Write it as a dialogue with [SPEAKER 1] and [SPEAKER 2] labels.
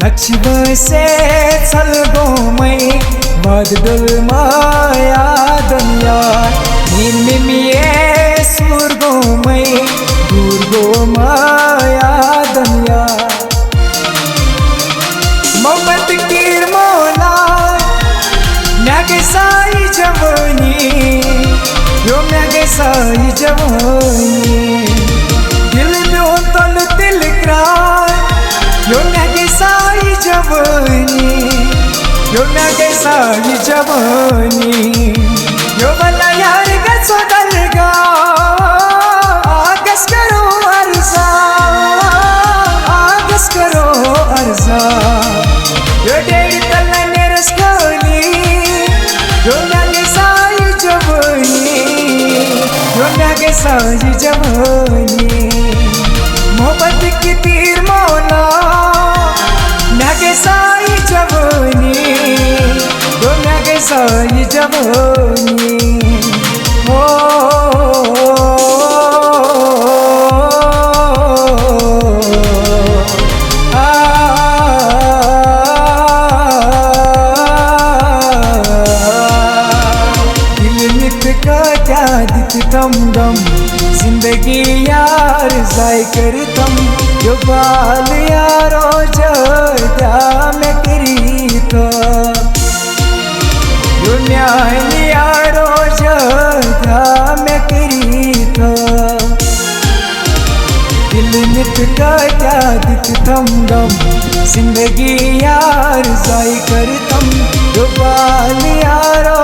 [SPEAKER 1] लक्ष्य से चल गो मैं बदल माया दुनिया नील में सूर गो मैं दूर गो माया दुनिया मोहब्बत कीर मोला म्यागे साई जवानी यो म्यागे साई जवानी दिल में तल दिल क्राय यो म्यागे साई जवानी यो म्यागे साई जवानी यो बना यार गसो दलगा आगस करो अर्जा आगस करो अर्जा यो डेढ़ तल्ला नेरस खाली यो म्यागे साई जवानी यो म्यागे साई जवानी मोहब्बत की तीर मौला म्यागे साई जवानी यो म्यागे साई जवानी हो तम गम जिंदगी यार जाय करतम यो बाल यारो जदा में करी तो यो न्याय यारो जदा में करी तो दिल नित का क्या दित तम गम जिंदगी यार जाय करतम यो बाल यारो